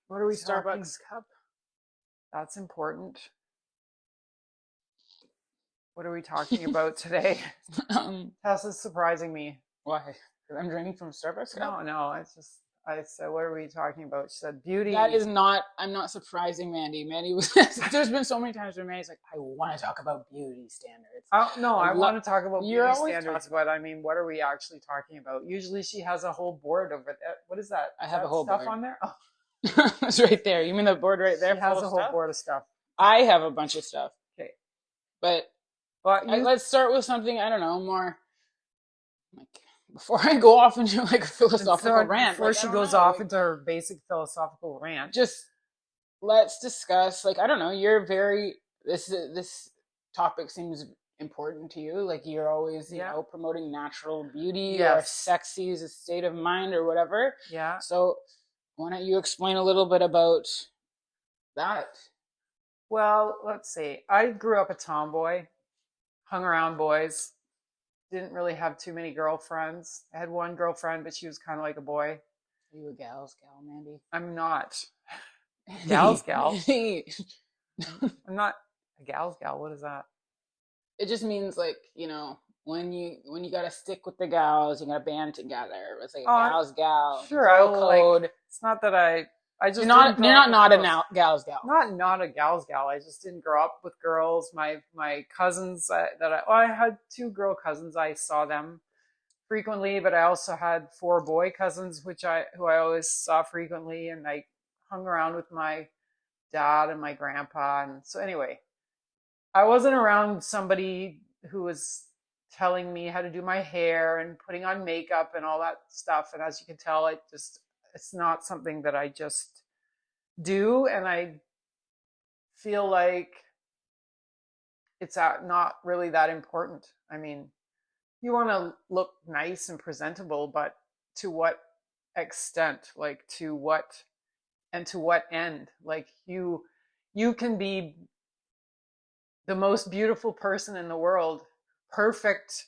What are we talking? Starbucks cup. That's important. What are we talking about today? Um, Tessa's surprising me. why? 'Cause I'm drinking from Starbucks cup. No, it's just, I said, what are we talking about? She said, beauty. That is not. I'm not surprising Mandy. Mandy was. There's been so many times where Mandy's like, I want to talk about beauty standards. Oh, no, I I love. want to talk about You're beauty always standards, talking. but I mean, what are we actually talking about? Usually she has a whole board of it. What is that? I Is have a that whole stuff board. on there? Oh, It's right there. You mean the board right she there full has of a whole stuff? board of stuff. I have a bunch of stuff, Okay. but But you, let's start with something I don't know more like before I go off into like a and philosophical so rant. before Like I she don't goes know. off Like into her basic philosophical rant, just let's discuss. Like I don't know. You're very this topic seems important to you. Like you're always yeah, promoting natural beauty or yes, sexy as a state of mind or whatever. yeah. So why don't you explain a little bit about that? Well, let's see. I grew up a tomboy, hung around boys, didn't really have too many girlfriends. I had one girlfriend, but she was kind of like a boy. Are you a gal's gal, Mandy? I'm not a gal's Mandy, gal. Mandy. I'm not a gal's gal. What is that? It just means like when you gotta stick with the gals, you gotta band together. It's like a Oh, gal's gal, sure. I girl will like. code. It's not that I You're just didn't not grow you're up not with not a girls. gal's gal. Not a gal's gal. I just didn't grow up with girls. My cousins I had two girl cousins. I saw them frequently, but I also had four boy cousins, who I always saw frequently, and I hung around with my dad and my grandpa. And so anyway, I wasn't around somebody who was telling me how to do my hair and putting on makeup and all that stuff. And as you can tell, it's not something that I just do, and I feel like it's not really that important. I mean, you want to look nice and presentable, but to what extent? Like to what and to what end? Like you can be the most beautiful person in the world, perfect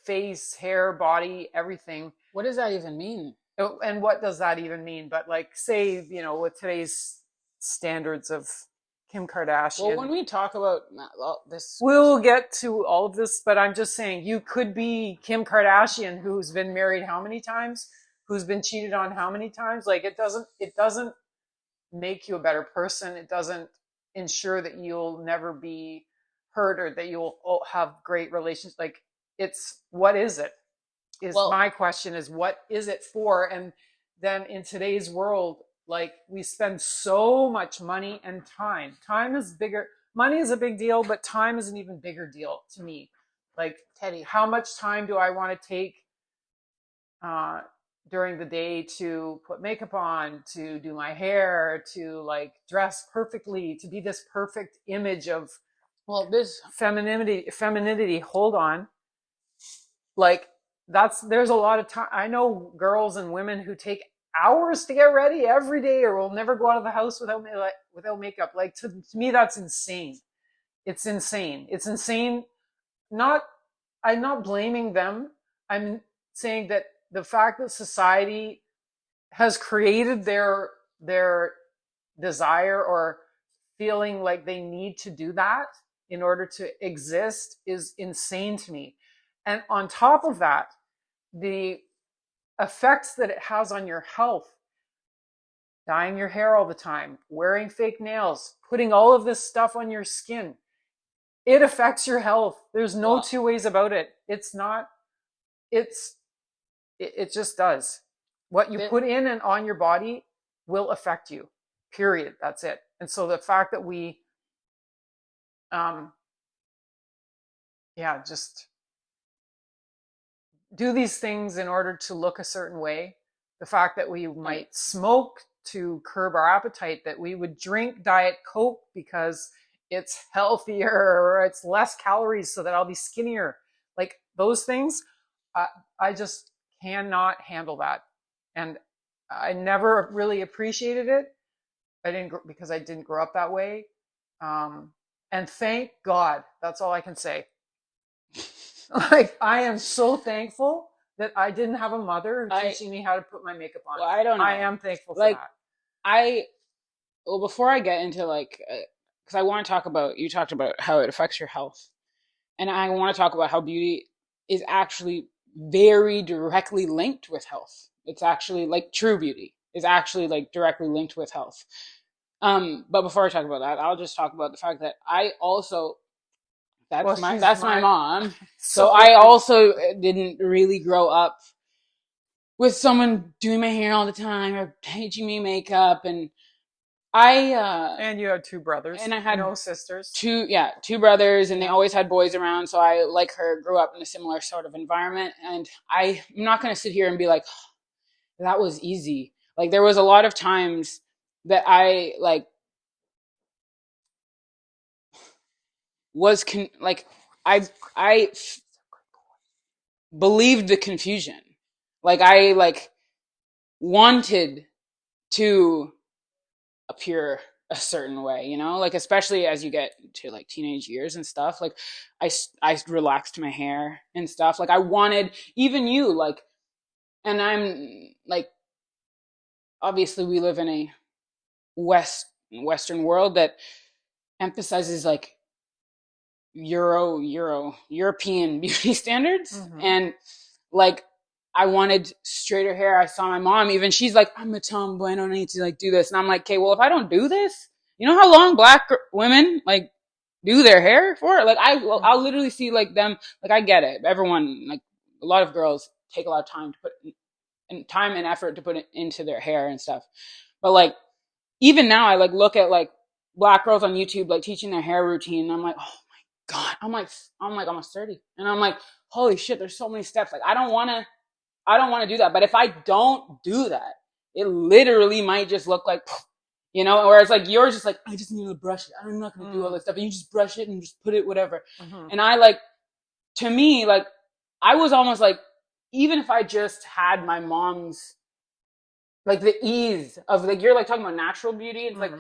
face, hair, body, everything. What does that even mean? Oh, and what does that even mean? But like, say, with today's standards of Kim Well, when Kardashian, we talk about this, we'll get to all of this, but I'm just saying you could be Kim Kardashian, who's been married how many times, who's been cheated on how many times. Like it doesn't make you a better person. It doesn't ensure that you'll never be hurt or that you'll have great relations. Like, it's, what is it? Is well, my question, is what is it for? And then in today's world, like, we spend so much money and time. Time is bigger. Money is a big deal, but time is an even bigger deal to me. Like, Teddy, how much time do I want to take uh, during the day to put makeup on, to do my hair, to like dress perfectly, to be this perfect image of well, this femininity. Hold on. Like, there's a lot of time. I know girls and women who take hours to get ready every day, or will never go out of the house without makeup. Like, to me, that's insane. It's insane. It's insane. Not, I'm not blaming them. I'm saying that the fact that society has created their desire or feeling like they need to do that in order to exist is insane to me. And on top of that, the effects that it has on your health, dyeing your hair all the time, wearing fake nails, putting all of this stuff on your skin, it affects your health. There's no well, two ways about it. It's not, it's, it just does. What you this, put in and on your body will affect you, period. That's it. And so the fact that we, um, yeah, just do these things in order to look a certain way, the fact that we might smoke to curb our appetite, that we would drink Diet Coke because it's healthier or it's less calories so that I'll be skinnier, like those things, I just cannot handle that. And I never really appreciated it. Because I didn't grow up that way. And thank God, that's all I can say. Like, I am so thankful that I didn't have a mother I teaching me how to put my makeup on. well, I don't know. I am thankful for Like that. I well, before I get into like, because I want to talk about, you talked about how it affects your health. And I want to talk about how beauty is actually very directly linked with health. It's actually like true beauty is actually like directly linked with health. But before I talk about that, I'll just talk about the fact that I also, Well, she's that's my my mom. So sorry. I also didn't really grow up with someone doing my hair all the time or teaching me makeup. And I And you have two brothers, and I had no sisters. two brothers, and they Yeah. always had boys around. So I, like her, grew up in a similar sort of environment. And I'm not going to sit here and be like, oh, that was easy. Like there was a lot of times that I like like I believed the confusion. Like I like wanted to appear a certain way, you know, like especially as you get to like teenage years and stuff. Like I relaxed my hair and stuff. Like I wanted even you like, and I'm like, obviously we live in a Western world that emphasizes like European beauty standards. Mm-hmm. And like I wanted straighter hair. I saw my mom, even she's like, I'm a tomboy, I don't need to like do this. And I'm like, okay, well, if I don't do this, you know how long black women like do their hair for? Like I'll Mm-hmm. literally see like them, like I get it. Everyone, like a lot of girls take a lot of time to put and time and effort to put it into their hair and stuff. But like even now I like look at like black girls on YouTube like teaching their hair routine, and I'm like, oh God, I'm like almost 30. And I'm like, holy shit, there's so many steps. Like I don't want to do that. But if I don't do that, it literally might just look like, you know, whereas like yours just like, I just need to brush it. I'm not going to do all Mm-hmm. this stuff. And you just brush it and just put it, whatever. Mm-hmm. And I like, to me, like, I was almost like, even if I just had my mom's, like the ease of like, you're like talking about natural beauty. It's like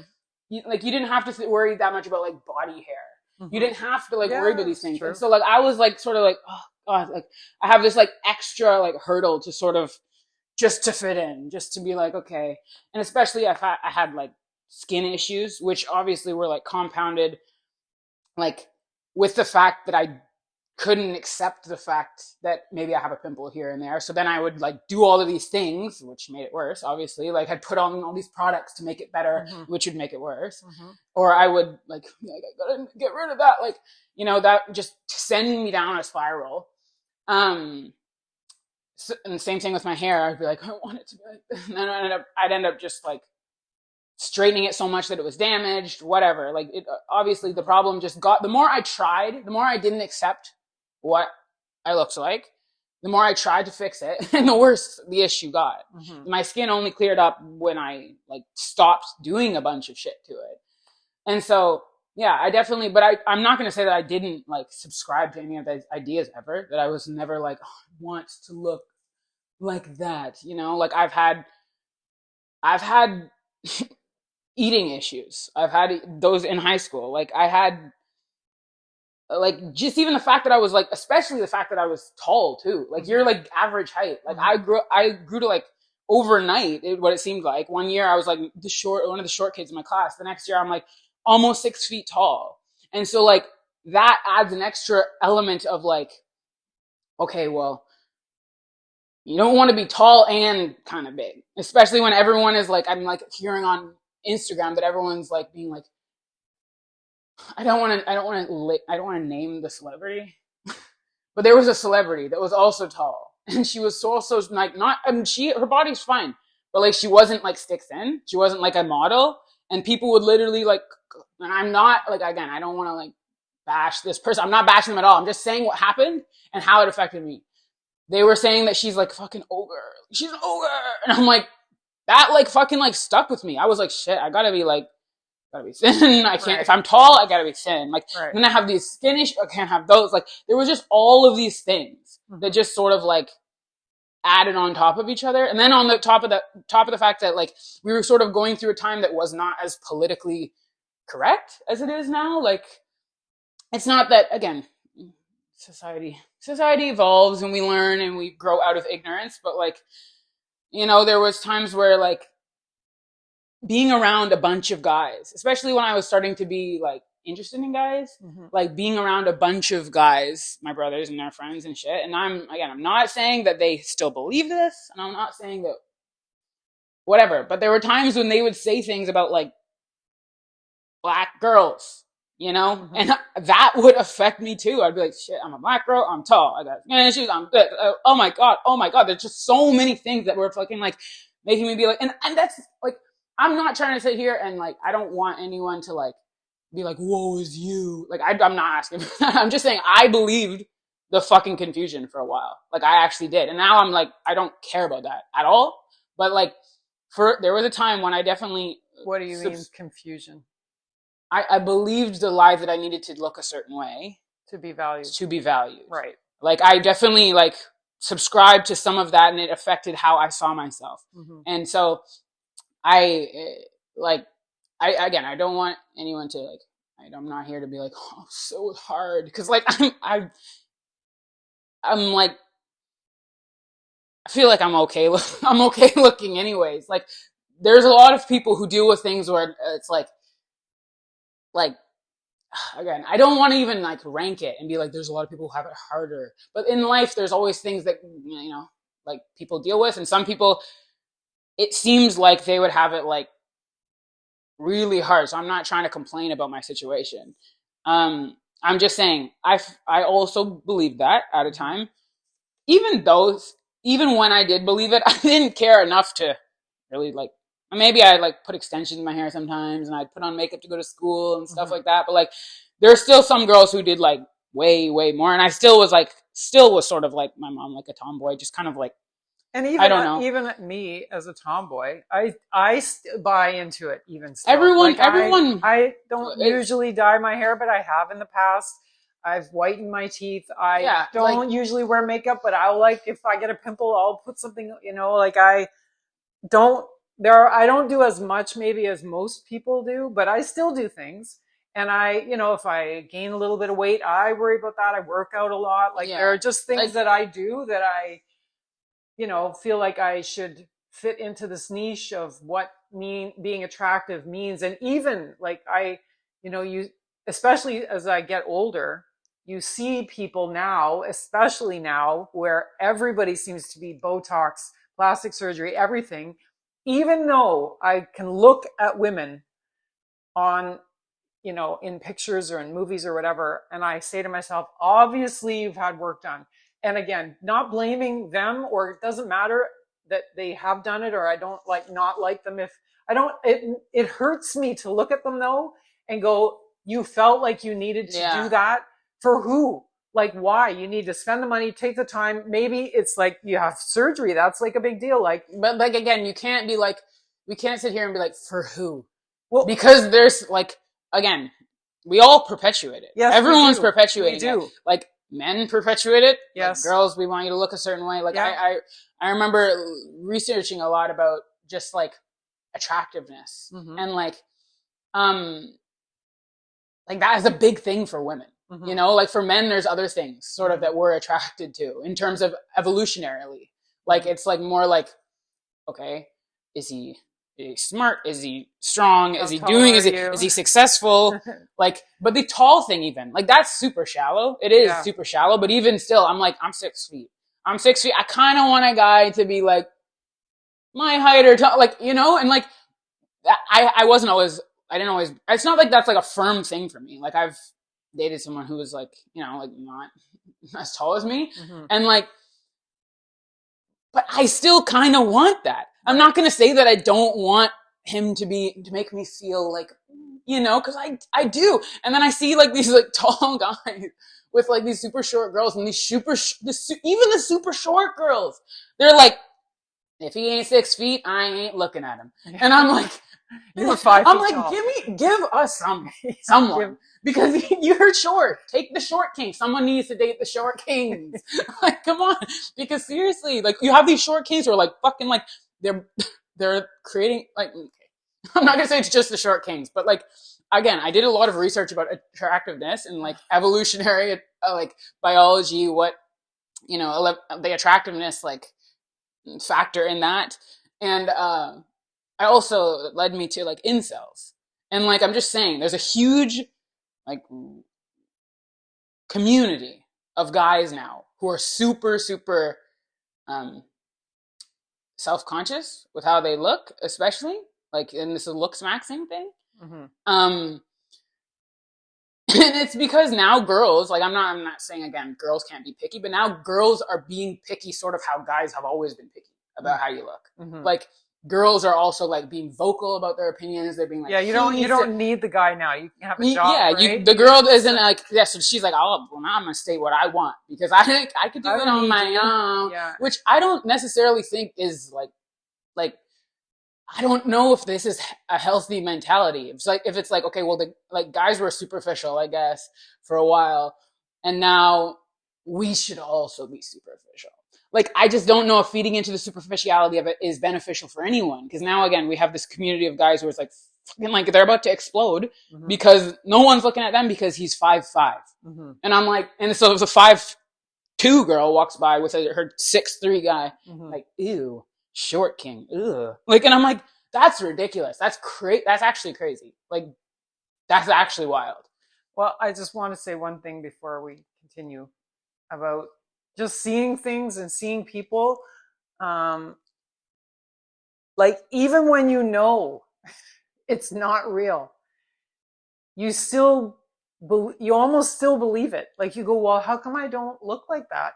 you didn't have to worry that much about like body hair. You Mm-hmm. didn't have to like worry Yeah, about these that's things. And true. so like, I was like, sort of like, oh God, like I have this like extra like hurdle to sort of just to fit in, just to be like, okay. And especially I had like skin issues, which obviously were like compounded, like with the fact that I couldn't accept the fact that maybe I have a pimple here and there. So then I would like do all of these things, which made it worse, obviously. Like I'd put on all these products to make it better, Mm-hmm. which would make it worse. Mm-hmm. Or I would like I gotta get rid of that. Like, you know, that just sending me down a spiral. Um, so, and the same thing with my hair. I'd be like, I don't want it to be like this. And then I'd end up just like straightening it so much that it was damaged, whatever. Like it obviously the Mm-hmm. problem just got, the more I tried, the more I didn't accept what I looked like, the more I tried to fix it, and the worse the issue got. Mm-hmm. My skin only cleared up when I like stopped doing a bunch of shit to it. And so yeah, I definitely, but I'm not going to say that I didn't like subscribe to any of those ideas ever, that I was never like, oh, I want to look like that, you know, like I've had eating issues. I've had those in high school. Like I had like just even the fact that I was like, especially the fact that I was tall too. Like you're Mm-hmm. like average height. Like Mm-hmm. I grew to like overnight, what it seemed like. One year I was like one of the short kids in my class. The next year I'm like almost 6 feet tall. And so like that adds an extra element of like, okay, well, you don't want to be tall and kind of big, especially when everyone is like, I'm like hearing on Instagram that everyone's like being like, I don't want to name the celebrity, but there was a celebrity that was also tall, and she was also like not. I mean, her body's fine, but like she wasn't like sticks in. She wasn't like a model, and people would literally like. And I'm not like, again, I don't want to like bash this person. I'm not bashing them at all. I'm just saying what happened and how it affected me. They were saying that she's like fucking ogre. She's an ogre, and I'm like, that like fucking like stuck with me. I was like, shit, I gotta be thin. I can't, if Right. I'm tall, I gotta be thin. Like, Right. then I have these skin issues, I can't have those. Like, there was just all of these things that Mm-hmm. just sort of like added on top of each other. And then on the top of the fact that like we were sort of going through a time that was not as politically correct as it is now. Like, it's not that, again, society evolves and we learn and we grow out of ignorance, but like, you know, there was times where like being around a bunch of guys, especially when I was starting to be like interested in guys, Mm-hmm. like being around a bunch of guys, my brothers and their friends and shit. And I'm not saying that they still believe this, and I'm not saying that whatever, but there were times when they would say things about like black girls, you know, Mm-hmm. and that would affect me too. I'd be like, shit, I'm a black girl, I'm tall, I got skin issues, I'm good. Oh my god, there's just so many things that were fucking like making me be like, and that's like, I'm not trying to sit here and like, I don't want anyone to like be like, woe is you. Like, I'm not asking. I'm just saying I believed the fucking confusion for a while. Like, I actually did, and now I'm like, I don't care about that at all. But like, there was a time when I definitely What do you mean confusion? I believed the lie that I needed to look a certain way To be valued. to be valued. Right. Like I definitely like subscribed to some of that, and it affected how I saw myself. Mm-hmm. And so I like I don't want anyone to like. I'm not here to be like, oh, so hard, because like I'm like, I feel like I'm okay. I'm okay looking anyways. Like there's a lot of people who deal with things where it's like again, I don't want to even like rank it and be like, there's a lot of people who have it harder. But in life, there's always things that, you know, like people deal with. And some people, it seems like they would have it like really hard. So I'm not trying to complain about my situation. I'm just saying, I also believed that at a time. Even those, even when I did believe it, I didn't care enough to really like, maybe I like put extensions in my hair sometimes and I'd put on makeup to go to school and stuff Mm-hmm. like that. But like, there's still some girls who did like way more. And I still was sort of like my mom, like a tomboy, just kind of like, And I don't know. even me as a tomboy, I buy into it even still. Everyone, Like everyone, I don't it, usually dye my hair, but I have in the past. I've whitened my teeth. I yeah, like, don't usually wear makeup, but I'll like if I get a pimple, I'll put something, you know, like I don't I don't do as much maybe as most people do, but I still do things. And you know, if I gain a little bit of weight, I worry about that. I work out a lot. Like there yeah, are just things like, that I do that I, you know, feel like I should fit into this niche of what being attractive means. And even like you know, you, especially as I get older, you see people now, especially now where everybody seems to be Botox, plastic surgery, everything. Even though I can look at women on, you know, in pictures or in movies or whatever. And I say to myself, obviously you've had work done. And again, not blaming them, or it doesn't matter that they have done it, or I don't like not like them. If I don't, it hurts me to look at them though and go, you felt like you needed to do yeah. that for who? Like why? You need to spend the money, take the time. Maybe it's like you have surgery. That's like a big deal. Like, But like, again, you can't be like, we can't sit here and be like, for who? well, Because there's like, again, we all perpetuate it. yes, we Everyone's do. We perpetuating it. do. Like men perpetuate it. Like Yes. girls, we want you to look a certain way. Like Yeah. I remember researching a lot about just like attractiveness Mm-hmm. and um like that is a big thing for women. Mm-hmm. You know, like for men, there's other things sort of Mm-hmm. that we're attracted to in terms of evolutionarily. Like Mm-hmm. it's like more like, okay, is he is he smart? Is he strong? How Is he tall doing? are Is you? he successful? Like, but the tall thing, even like that's super shallow. It is Yeah. super shallow. But even still, I'm like, I'm 6 feet. I'm 6 feet. I kind of want a guy to be like my height or tall, like, you know, and like I wasn't always. I didn't always. It's not like that's like a firm thing for me. Like I've dated someone who was like, you know, like not as tall as me, Mm-hmm. and like, but I still kind of want that. I'm Right. not going to say that I don't want him to make me feel like, you know, because I do. And then I see like these like tall guys with like these super short girls, and these even the super short girls, they're like, if he ain't 6 feet, I ain't looking at him. And I'm like, You're 5 feet tall. give us Give, someone, because you're short. Take the short king. Someone needs to date the short kings. Like, come on. Because seriously, like you have these short kings who are like fucking like they're they're creating like, okay. I'm not gonna say it's just the short kings, but like again, I did a lot of research about attractiveness and like evolutionary like biology, what, you know, the attractiveness like factor in that, and I also led me to like incels. And like I'm just saying, there's a huge like community of guys now who are super, super um, self-conscious with how they look, especially like, and this is a looks maxing thing. Mm-hmm. Um, and it's because now girls, like I'm not saying again, girls can't be picky, but now girls are being picky, sort of how guys have always been picky about how you look. Mm-hmm. Like girls are also like being vocal about their opinions. They're being like, Yeah, he you needs to, don't need the guy now. You can have a job, yeah, right? the girl isn't like, yeah, so she's like, oh, well, now I'm gonna say what I want because I could do I it don't on need my you. own, Yeah. which I don't necessarily think is like I don't know if this is a healthy mentality. It's like if it's like, okay, well, the like guys were superficial, I guess, for a while, and now we should also be superficial. Like I just don't know if feeding into the superficiality of it is beneficial for anyone. Because now again, we have this community of guys who is like fucking like they're about to explode Mm-hmm. because no one's looking at them because he's 5'5". Mm-hmm. And I'm like, and so if a 5'2" girl walks by with her 6'3" guy, Mm-hmm. like, ew, short king, ugh. Like, and I'm like, that's ridiculous. That's crazy. That's actually crazy. Like, that's actually wild. Well, I just want to say one thing before we continue about just seeing things and seeing people. Um, like even when you know it's not real, you still you almost still believe it. Like you go, well, how come I don't look like that?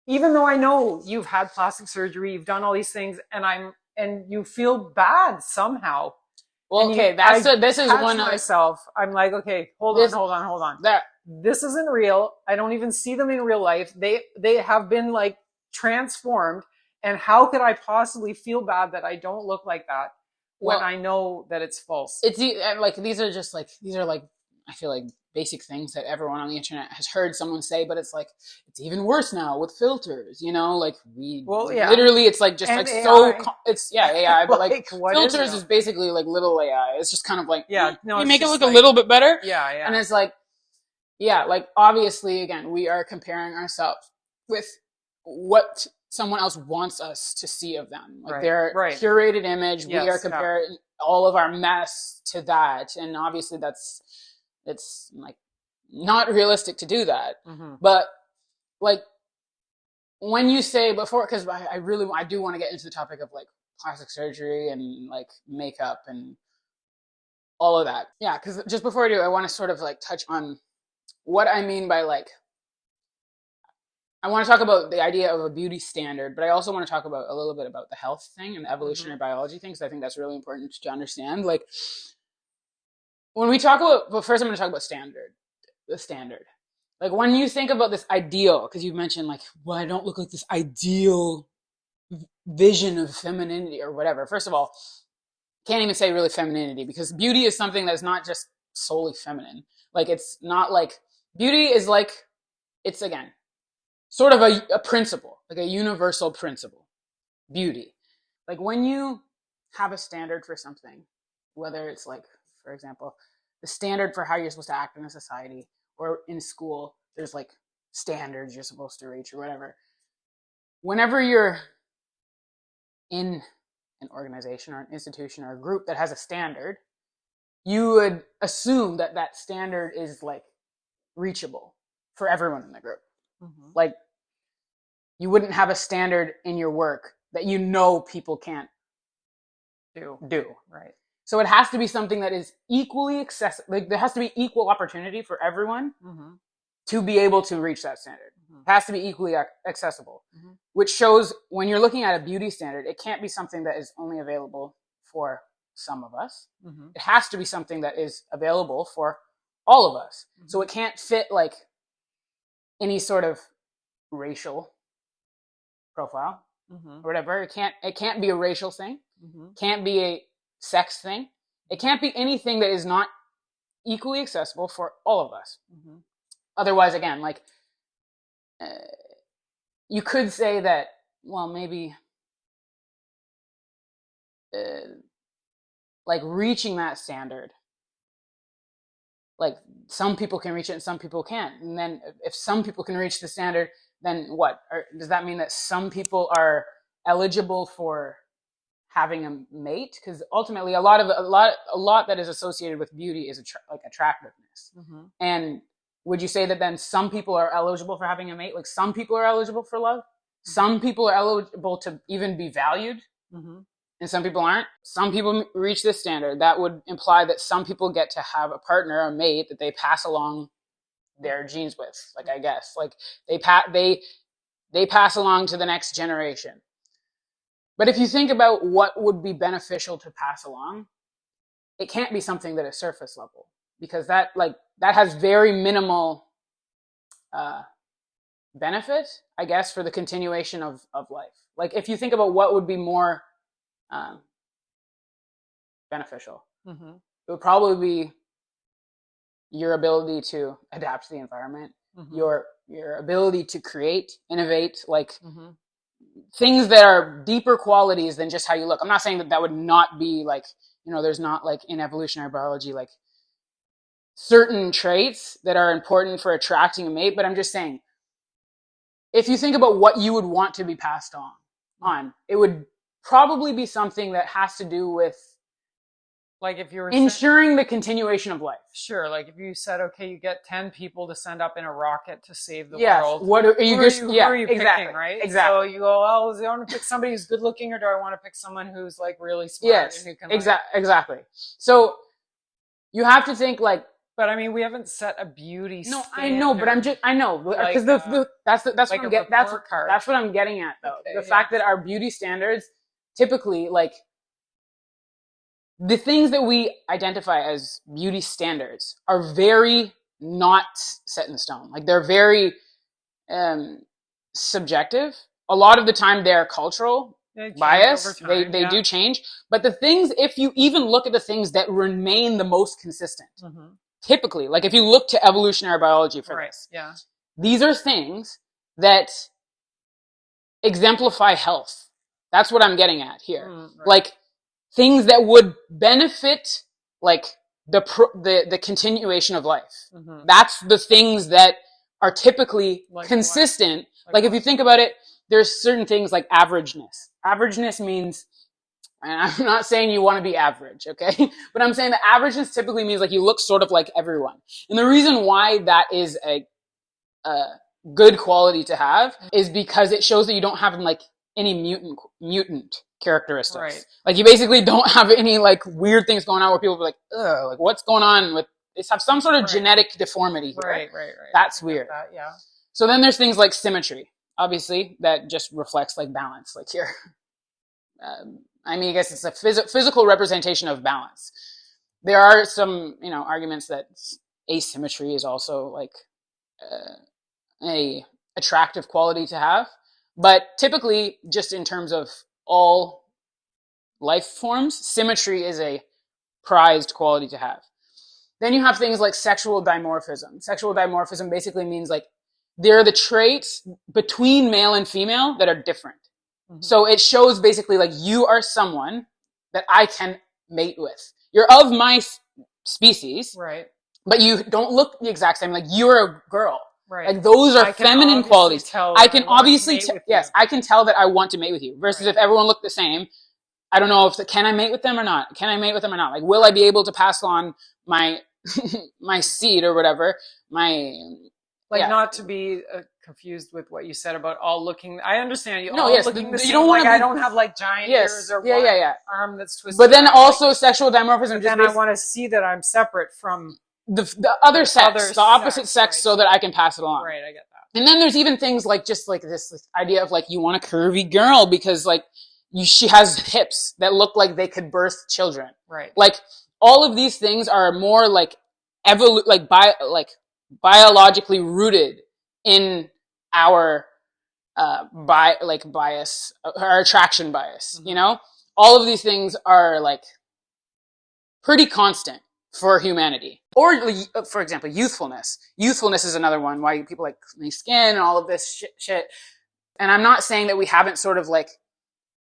Even though I know you've had plastic surgery, you've done all these things, and you feel bad somehow. Well, And okay, I this is catch one of myself. I'm like, okay, this hold on. that. This isn't real. I don't even see them in real life. They have been like transformed. And how could I possibly feel bad that I don't look like that when Well, I know that it's false? it's like these are just like these are like I feel like basic things that everyone on the internet has heard someone say, but it's like it's even worse now with filters, you know, like we Well, yeah. literally it's like just And like so AI. it's yeah AI, but like Like, what is filters real? is basically like little AI. It's just kind of like Yeah, no, we it's make it just look a like, little bit better, yeah, and yeah. it's like yeah, like obviously again we are comparing ourselves with what someone else wants us to see of them, like Right, their right. curated image. We are Yes, yeah. comparing all of our mess to that, and obviously that's it's like not realistic to do that. Mm-hmm. But like when you say before, because I really I do want to get into the topic of like plastic surgery and like makeup and all of that. Yeah, because just before I do, I want to sort of like touch on what I mean by like I want to talk about the idea of a beauty standard, but I also want to talk about a little bit about the health thing and the Mm-hmm. evolutionary biology thing, because I think that's really important to understand. Like when we talk about, but first I'm going to talk about the standard. Like when you think about this ideal, because you mentioned like, well, I don't look like this ideal vision of femininity or whatever. First of all, can't even say really femininity because beauty is something that's not just solely feminine. Like it's not like beauty is like it's again sort of a principle, like a universal principle. Beauty. Like when you have a standard for something, whether it's like, for example, the standard for how you're supposed to act in a society or in school, there's like standards you're supposed to reach or whatever. Whenever you're in an organization or an institution or a group that has a standard, you would assume that that standard is like reachable for everyone in the group. Mm-hmm. Like you wouldn't have a standard in your work that you know people can't do. Right. So it has to be something that is equally accessible. Like there has to be equal opportunity for everyone Mm-hmm. to be able to reach that standard. Mm-hmm. It has to be equally accessible, Mm-hmm. which shows when you're looking at a beauty standard, it can't be something that is only available for some of us. Mm-hmm. It has to be something that is available for all of us. Mm-hmm. So it can't fit like any sort of racial profile Mm-hmm. or whatever. It can't be a racial thing. Mm-hmm. Can't be a sex thing. It can't be anything that is not equally accessible for all of us. Mm-hmm. Otherwise, again, like uh, you could say that, well, maybe like reaching that standard, like some people can reach it and some people can't. And then if some people can reach the standard, then what? Does that mean that some people are eligible for having a mate, because ultimately a lot that is associated with beauty is like attractiveness. Mm-hmm. And would you say that then some people are eligible for having a mate? Like some people are eligible for love, mm-hmm. Some people are eligible to even be valued, mm-hmm. and some people aren't. Some people reach this standard. That would imply that some people get to have a partner, a mate that they pass along their genes with. Like, I guess, like they pass along to the next generation. But if you think about what would be beneficial to pass along, it can't be something that is surface level, because that has very minimal benefit, I guess, for the continuation of life. Like, if you think about what would be more beneficial, mm-hmm. it would probably be your ability to adapt to the environment, mm-hmm. your ability to create, innovate, like, mm-hmm. things that are deeper qualities than just how you look. I'm not saying that would not be like, there's not, like, in evolutionary biology, like, certain traits that are important for attracting a mate, but I'm just saying, if you think about what you would want to be passed on, it would probably be something that has to do with, like, if you were ensuring the continuation of life. Sure, like if you said, okay, you get 10 people to send up in a rocket to save the world. What are you? Who are you picking, right? Exactly. So you go, well, do I want to pick somebody who's good looking, or do I want to pick someone who's, like, really smart and who can, exactly. So you have to think, like. But I mean, we haven't set a beauty standard. No, I know, but I know, because that's like what I'm getting at, though. Okay, the fact that our beauty standards typically, like, the things that we identify as beauty standards are very not set in stone. Like, they're very subjective. A lot of the time they're cultural bias. They do change. But the things, if you even look at the things that remain the most consistent, mm-hmm. typically, like if you look to evolutionary biology for this, these are things that exemplify health. That's what I'm getting at here. Like, things that would benefit, like, the continuation of life. Mm-hmm. That's the things that are typically consistent. Like if you think about it, there's certain things like averageness. Averageness means, and I'm not saying you want to be average, okay? But I'm saying that averageness typically means, like, you look sort of like everyone. And the reason why that is a good quality to have is because it shows that you don't have, like, any mutant characteristics. Right. Like, you basically don't have any, like, weird things going on where people be like, ugh, like, what's going on with, they have some sort of genetic deformity here. Right. That's weird. Yeah. So then there's things like symmetry, obviously, that just reflects, like, balance, like here. I mean, I guess it's a physical representation of balance. There are some, arguments that asymmetry is also, like, a attractive quality to have. But typically, just in terms of all life forms, symmetry is a prized quality to have. Then you have things like sexual dimorphism. Sexual dimorphism basically means, like, there are the traits between male and female that are different. Mm-hmm. So it shows basically, like, you are someone that I can mate with. You're of my species, right? But you don't look the exact same. Like, you're a girl. Right. Like, those are feminine qualities. I can obviously I can tell that I want to mate with you. Versus if everyone looked the same, I don't know can I mate with them or not? Like, will I be able to pass on my my seed or whatever? Not to be confused with what you said about all looking. I understand you. Looking the same. You don't want I don't have, like, giant ears or one arm that's twisted. But then also, sexual dimorphism. Then I want to see that I'm separate from the other sex, the opposite sex, right, so that I can pass it along. Right, I get that. And then there's even things like, just like this idea of, like, you want a curvy girl because, like, she has hips that look like they could birth children. Right. Like, all of these things are more like biologically rooted in our bias, our attraction bias. Mm-hmm. All of these things are, like, pretty constant for humanity. Or, for example, youthfulness. Youthfulness is another one. Why people like clean skin and all of this shit. And I'm not saying that we haven't sort of, like,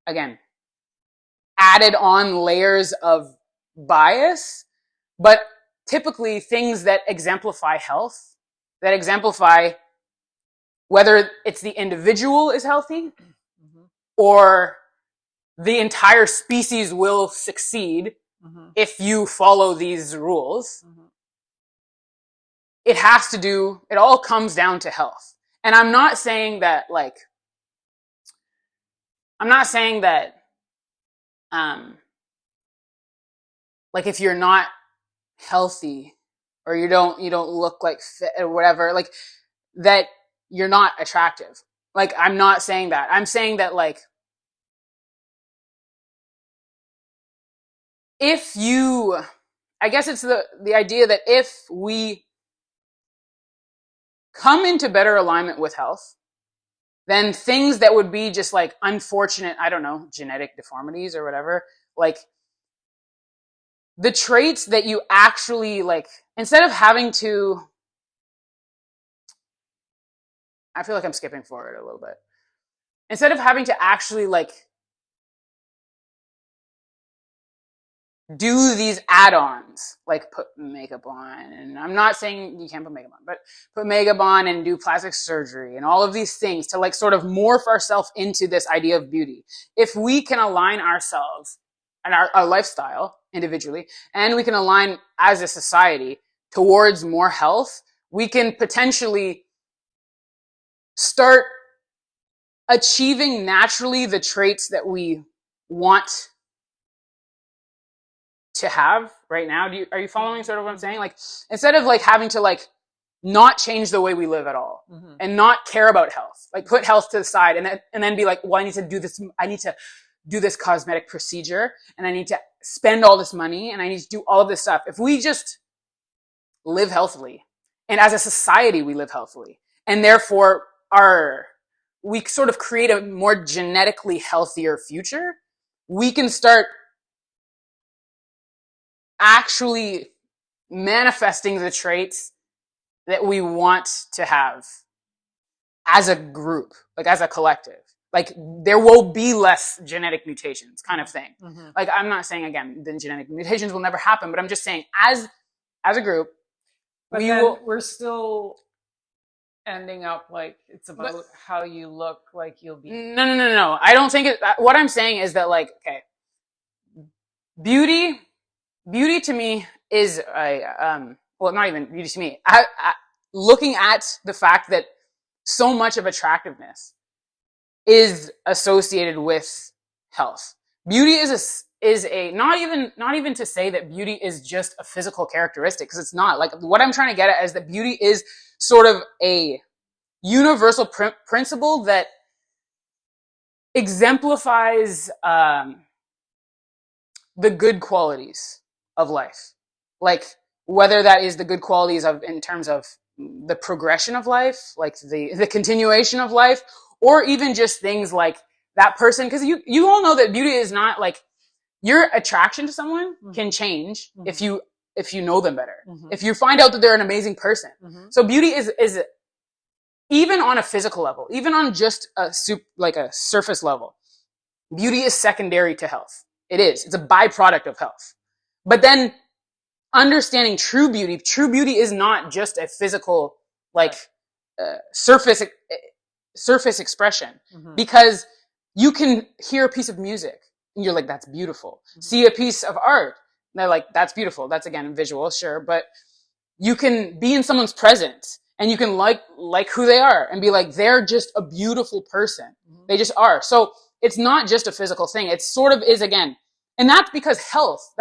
again, added on layers of bias, but typically things that exemplify health, that exemplify whether it's the individual is healthy, mm-hmm. or the entire species will succeed if you follow these rules. It all comes down to health. And I'm not saying that if you're not healthy or you don't look like fit or whatever, like that you're not attractive. Like, I'm not saying that. I'm saying that, like, I guess it's the idea that if we come into better alignment with health, then things that would be just like unfortunate, I don't know, genetic deformities or whatever, like the traits that you actually like, instead of having to, I feel like I'm skipping forward a little bit. Instead of having to actually like do these add-ons, like put makeup on, and I'm not saying you can't put makeup on, but put makeup on and do plastic surgery and all of these things to like sort of morph ourselves into this idea of beauty. If we can align ourselves and our lifestyle individually, and we can align as a society towards more health, we can potentially start achieving naturally the traits that we want to have right now. Are you following sort of what I'm saying? Like, instead of like having to like not change the way we live at all and not care about health, like put health to the side and then be like, well, I need to do this cosmetic procedure and I need to spend all this money and I need to do all of this stuff. If we just live healthily, and as a society we live healthily, and therefore we sort of create a more genetically healthier future, we can start actually manifesting the traits that we want to have as a group, like as a collective. Like, there will be less genetic mutations kind of thing. Like, I'm not saying, again, the genetic mutations will never happen, but I'm just saying as a group, but we're still ending up like it's about how you look like you'll be. No. I don't think what I'm saying is that, like, okay, beauty to me is well, not even beauty to me. Looking at the fact that so much of attractiveness is associated with health. Beauty is not even to say that beauty is just a physical characteristic, because it's not. Like, what I'm trying to get at is that beauty is sort of a universal principle that exemplifies the good qualities of life. Like, whether that is the good qualities of in terms of the progression of life, like the continuation of life, or even just things like that person, because you all know that beauty is not like your attraction to someone can change if you know them better. If you find out that they're an amazing person. So beauty is even on a physical level, even on just a surface level, beauty is secondary to health. It is. It's a byproduct of health. But then understanding true beauty is not just a physical, like, surface expression. Because you can hear a piece of music and you're like, that's beautiful. See a piece of art and they're like, that's beautiful. That's, again, visual, sure. But you can be in someone's presence and you can like who they are and be like, they're just a beautiful person. They just are. So it's not just a physical thing. It sort of is, again. And that's because health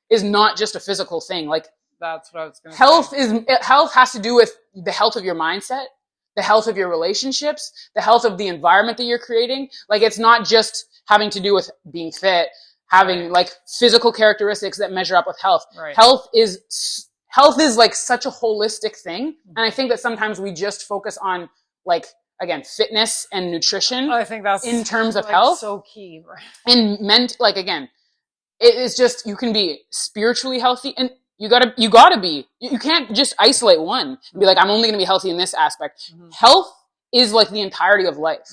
is not just a physical thing. Like, that's what I was going to say. Health has to do with the health of your mindset, the health of your relationships, the health of the environment that you're creating. Like, it's not just having to do with being fit, having like physical characteristics that measure up with health. Right. Health is like such a holistic thing. And I think that sometimes we just focus on, like, again, fitness and nutrition. I think that's in terms of like health. so key. Right? And like, again, it is just, you can be spiritually healthy and you gotta be, you can't just isolate one and be like, I'm only going to be healthy in this aspect. Health is like the entirety of life.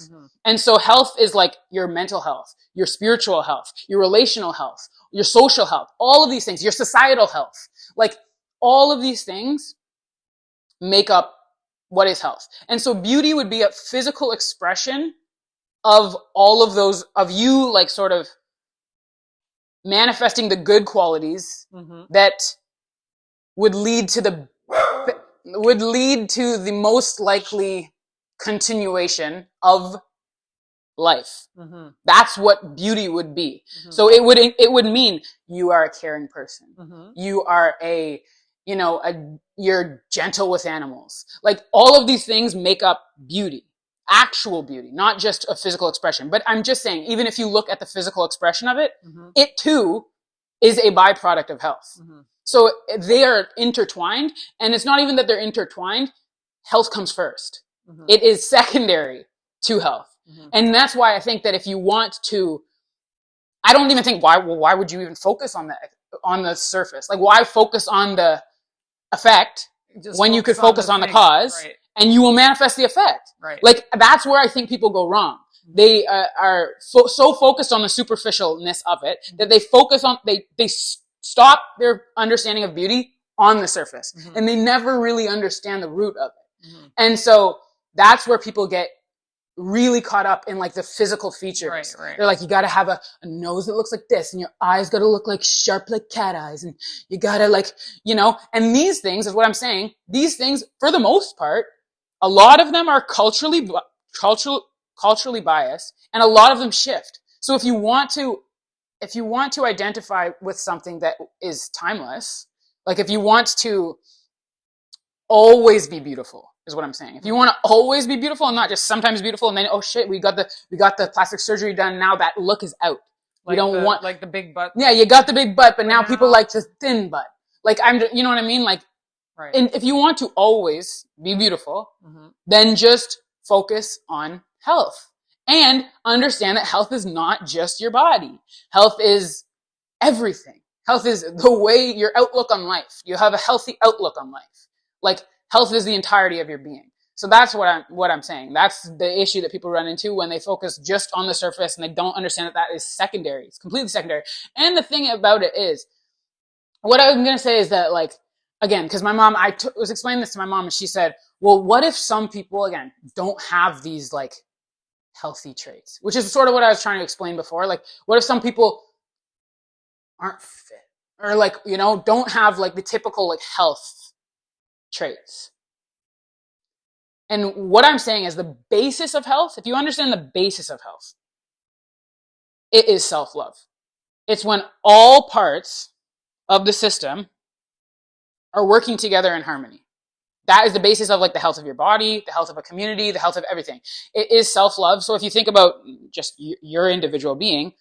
And so health is like your mental health, your spiritual health, your relational health, your social health, all of these things, your societal health. Like, all of these things make up what is health. And so beauty would be a physical expression of all of those, of you like sort of manifesting the good qualities that would lead to the most likely continuation of life. That's what beauty would be. So it would mean you are a caring person. You are you're gentle with animals. Like all of these things make up beauty, actual beauty, not just a physical expression. But I'm just saying, even if you look at the physical expression of it, it too is a byproduct of health. So they are intertwined, and it's not even that they're intertwined. Health comes first. It is secondary to health. And that's why I think that if you want to, I don't even think why would you even focus on the surface? Like why focus on the effect when you could focus on the cause, and you will manifest the effect. Like that's where I think people go wrong. They are so focused on the superficialness of it that they focus on, they stop their understanding of beauty on the surface, and they never really understand the root of it. And so that's where people get really caught up in like the physical features. They're like, you got to have a nose that looks like this, and your eyes got to look like sharp like cat eyes, and you got to like, and these things is what I'm saying. These things, for the most part, a lot of them are culturally biased, and a lot of them shift. So if you want to identify with something that is timeless, like if you want to always be beautiful, is what I'm saying. If you want to always be beautiful and not just sometimes beautiful, and then oh shit, we got the plastic surgery done, now that look is out. We don't want like the big butt. Yeah, you got the big butt, but now people like the thin butt. Like you know what I mean? Like, and if you want to always be beautiful, then just focus on health and understand that health is not just your body. Health is everything. Health is the way, your outlook on life. You have a healthy outlook on life. Like health is the entirety of your being. So that's what I'm saying. That's the issue that people run into when they focus just on the surface and they don't understand that is secondary. It's completely secondary. And the thing about it is, what I'm going to say is that, like, again, because my mom, was explaining this to my mom, and she said, well, what if some people, again, don't have these like healthy traits, which is sort of what I was trying to explain before. Like, what if some people aren't fit or like, don't have like the typical like health traits? And what I'm saying is the basis of health, if you understand the basis of health, it is self-love. It's when all parts of the system are working together in harmony. That is the basis of like the health of your body, the health of a community, the health of everything. It is self-love. So if you think about just your individual being,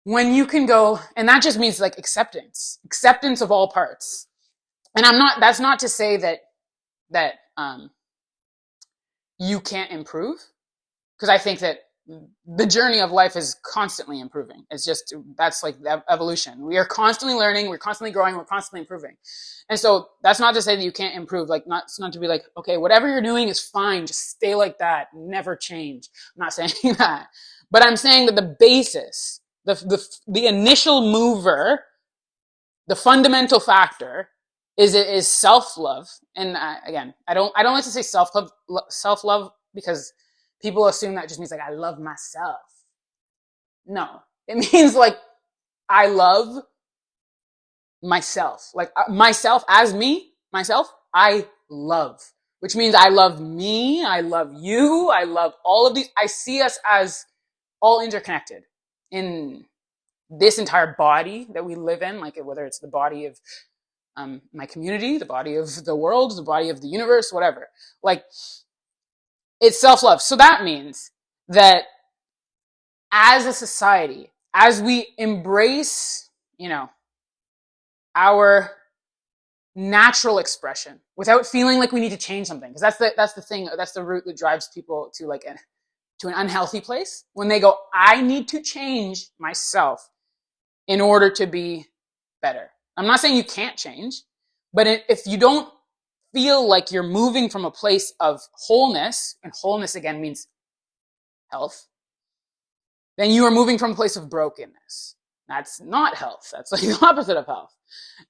when you can go, and that just means like acceptance of all parts. And that's not to say that you can't improve, because I think that the journey of life is constantly improving. It's just, that's like evolution. We are constantly learning, we're constantly growing, we're constantly improving. And so that's not to say that you can't improve. Like, it's not to be like, okay, whatever you're doing is fine, just stay like that, never change. I'm not saying that. But I'm saying that the basis, the initial mover, the fundamental factor is self-love. And again, I don't like to say self-love because people assume that just means like I love myself. No, it means like I love myself. Like myself as me, myself, I love. Which means I love me, I love you, I love all of these. I see us as all interconnected in this entire body that we live in, like whether it's the body of my community, the body of the world, the body of the universe, whatever. Like, it's self-love. So that means that as a society, as we embrace, our natural expression without feeling like we need to change something, because that's the thing, that's the root that drives people to like to an unhealthy place, when they go, I need to change myself in order to be better. I'm not saying you can't change, but if you don't feel like you're moving from a place of wholeness, and wholeness again means health, then you are moving from a place of brokenness. That's not health. That's like the opposite of health.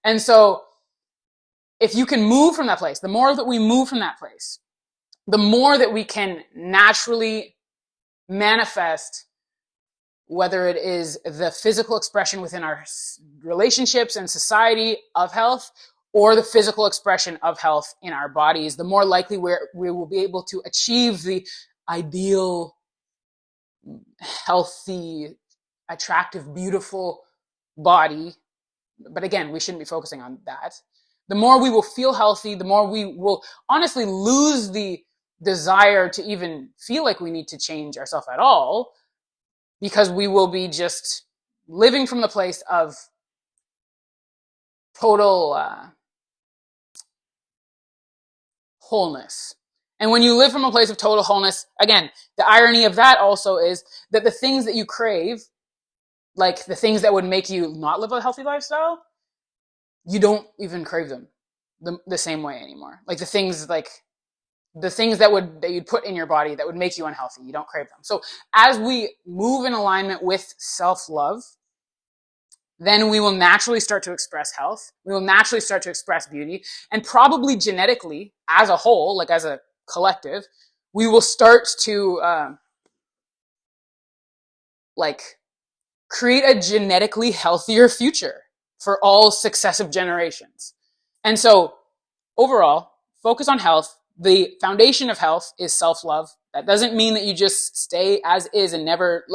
And so if you can move from that place, the more that we move from that place, the more that we can naturally manifest, whether it is the physical expression within our relationships and society of health, or the physical expression of health in our bodies, the more likely we will be able to achieve the ideal, healthy, attractive, beautiful body. But again, we shouldn't be focusing on that. The more we will feel healthy, the more we will honestly lose the desire to even feel like we need to change ourselves at all, because we will be just living from the place of total wholeness. And when you live from a place of total wholeness, again, the irony of that also is that the things that you crave, like the things that would make you not live a healthy lifestyle, you don't even crave them the same way anymore. Like the things that you'd put in your body that would make you unhealthy, you don't crave them. So as we move in alignment with self-love, then we will naturally start to express health. We will naturally start to express beauty. And probably genetically, as a whole, like as a collective, we will start to create a genetically healthier future for all successive generations. And so overall, focus on health. The foundation of health is self-love. That doesn't mean that you just stay as is and never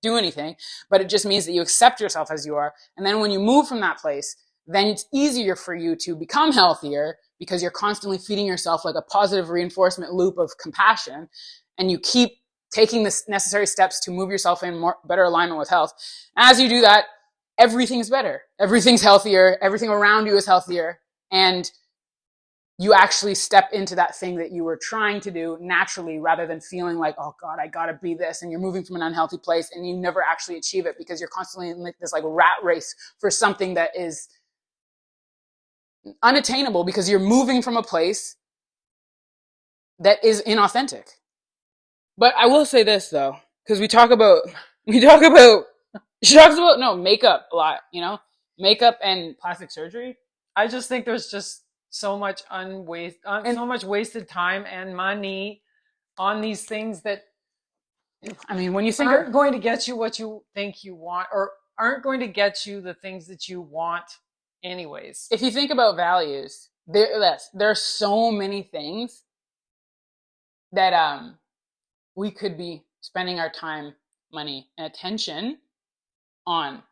do anything, but it just means that you accept yourself as you are. And then when you move from that place, then it's easier for you to become healthier because you're constantly feeding yourself like a positive reinforcement loop of compassion, and you keep taking the necessary steps to move yourself in better alignment with health. As you do that, everything's better. Everything's healthier. Everything around you is healthier. And you actually step into that thing that you were trying to do naturally, rather than feeling like, oh God, I gotta be this. And you're moving from an unhealthy place and you never actually achieve it because you're constantly in this rat race for something that is unattainable because you're moving from a place that is inauthentic. But I will say this though, because she talks about makeup a lot, makeup and plastic surgery. I just think there's just so much so much wasted time and money on these things that I mean, when you think aren't going to get you what you think you want, or aren't going to get you the things that you want anyways. If you think about values, there are so many things that we could be spending our time, money, and attention on.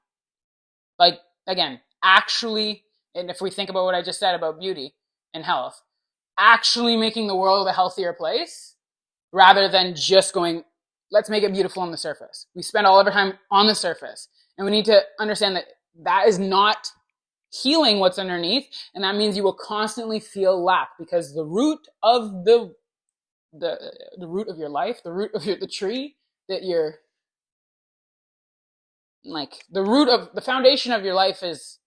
Like, again, actually, and if we think about what I just said about beauty and health, actually making the world a healthier place rather than just going, let's make it beautiful on the surface. We spend all of our time on the surface, and we need to understand that that is not healing what's underneath, and that means you will constantly feel lack, because the root of the root of your life, the root of the tree that you're the foundation of your life is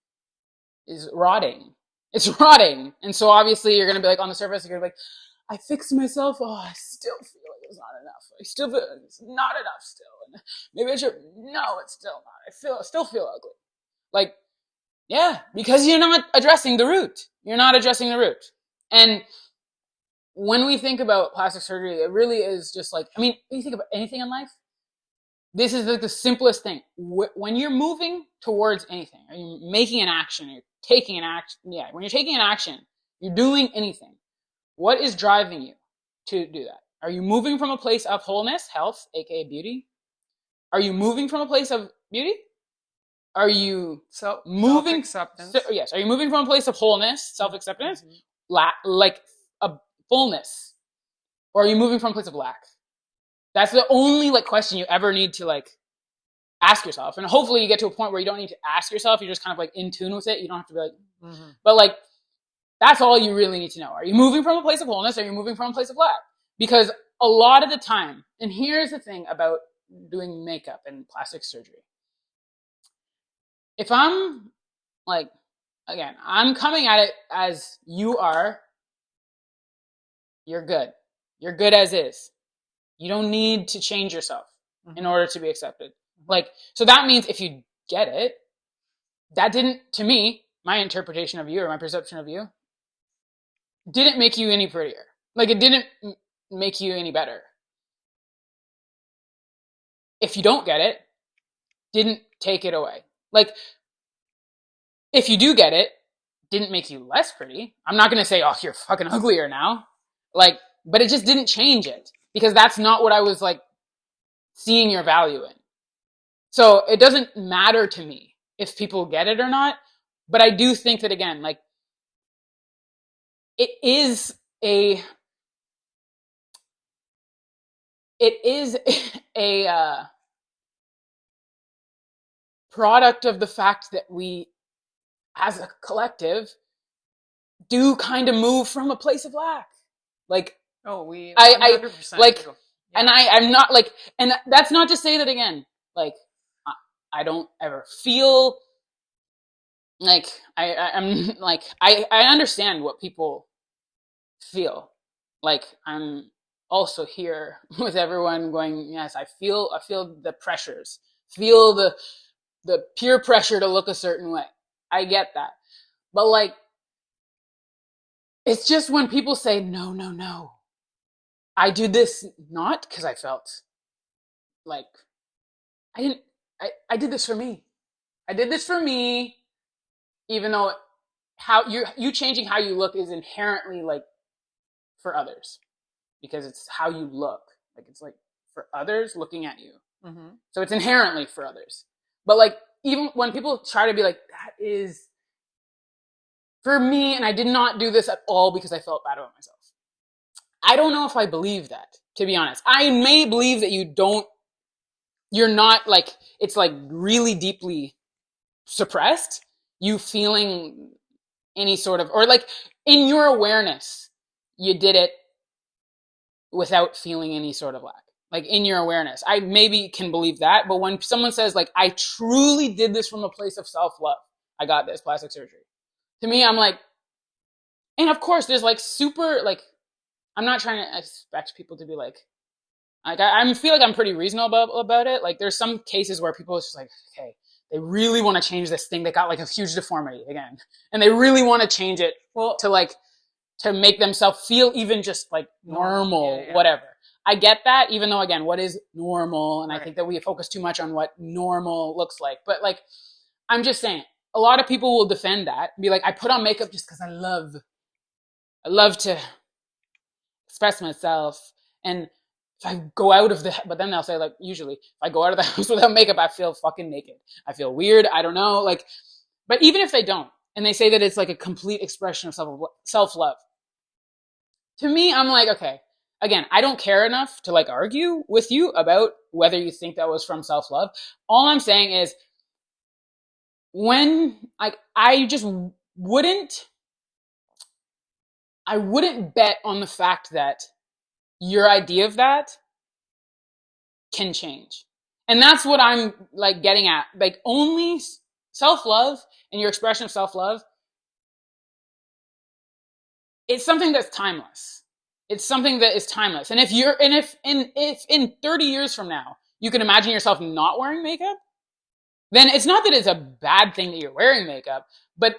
rotting. It's rotting. And so obviously you're going to be on the surface, you're going to be I fixed myself. Oh, I still feel like it's not enough. I still feel like it's not enough still. And maybe I should, no, it's still not. I still feel ugly. Yeah, because you're not addressing the root. You're not addressing the root. And when we think about plastic surgery, it really is just when you think about anything in life, this is the simplest thing. When you're moving towards anything, or you're making an action, you're taking an action. Yeah, when you're taking an action, you're doing anything. What is driving you to do that? Are you moving from a place of wholeness, health, aka beauty? Are you moving from a place of beauty? Are you moving self-acceptance? Yes. Are you moving from a place of wholeness, self-acceptance, like a fullness, or are you moving from a place of lack? That's the only question you ever need to ask yourself. And hopefully you get to a point where you don't need to ask yourself. You're just kind of in tune with it. You don't have to be but that's all you really need to know. Are you moving from a place of wholeness, or are you moving from a place of lack? Because a lot of the time, and here's the thing about doing makeup and plastic surgery. If I'm again, I'm coming at it as you are, you're good. You're good as is. You don't need to change yourself in order to be accepted. So that means if you get it, that didn't, to me, my interpretation of you or my perception of you, didn't make you any prettier. It didn't make you any better. if you don't get it, didn't take it away. Like, if you do get it, didn't make you less pretty. I'm not going to say, oh, you're fucking uglier now. Like, but it just didn't change it because that's not what I was like seeing your value in. So it doesn't matter to me if people get it or not. But I do think that, again, like, it is a, it is a product of the fact that we, as a collective, do kind of move from a place of lack. Like, Oh, we I 100% like, do. and Yeah. I'm not like, and that's not to say that, again, like, I don't ever feel like I'm like, I understand what people feel. Like, I'm also here with everyone going, yes, I feel the pressures, feel the peer pressure to look a certain way. I get that. But like, it's just when people say, no, no, no, I do this not because I felt like I didn't, I did this for me. I did this for me, even though how you changing how you look is inherently like for others because it's how you look. Like, it's like for others looking at you. Mm-hmm. So it's inherently for others. But like, even when people try to be like, that is for me, and I did not do this at all because I felt bad about myself. I don't know if I believe that, to be honest. I may believe that you're not like, it's like really deeply suppressed, you feeling any sort of, or like in your awareness, you did it without feeling any sort of lack. Like, in your awareness, I maybe can believe that. But when someone says like, I truly did this from a place of self-love, I got this plastic surgery. To me, I'm like, and of course there's like super like, I'm not trying to expect people to be like I feel like I'm pretty reasonable about it. Like, there's some cases where people are just like, okay, they really want to change this thing. They got like a huge deformity again, and they really want to change it Well, to like to make themselves feel even just like normal. Yeah, normal, yeah. whatever. I get that, even though, again, what is normal? And I Right. think that we focus too much on what normal looks like. But like, I'm just saying, a lot of people will defend that, be like, I put on makeup just because I love to express myself. And if I go out of the, but then they'll say like, usually, if I go out of the house without makeup, I feel fucking naked. I feel weird. I don't know. Like, but even if they don't, and they say that it's like a complete expression of self love, to me, I'm like, okay, again, I don't care enough to like argue with you about whether you think that was from self love. All I'm saying is, when like, wouldn't, I wouldn't bet on the fact that your idea of that can change. And that's what I'm like getting at. Like, only self-love and your expression of self-love, it's something that's timeless. It's something that is timeless. And if in 30 years from now you can imagine yourself not wearing makeup, then it's not that it's a bad thing that you're wearing makeup, but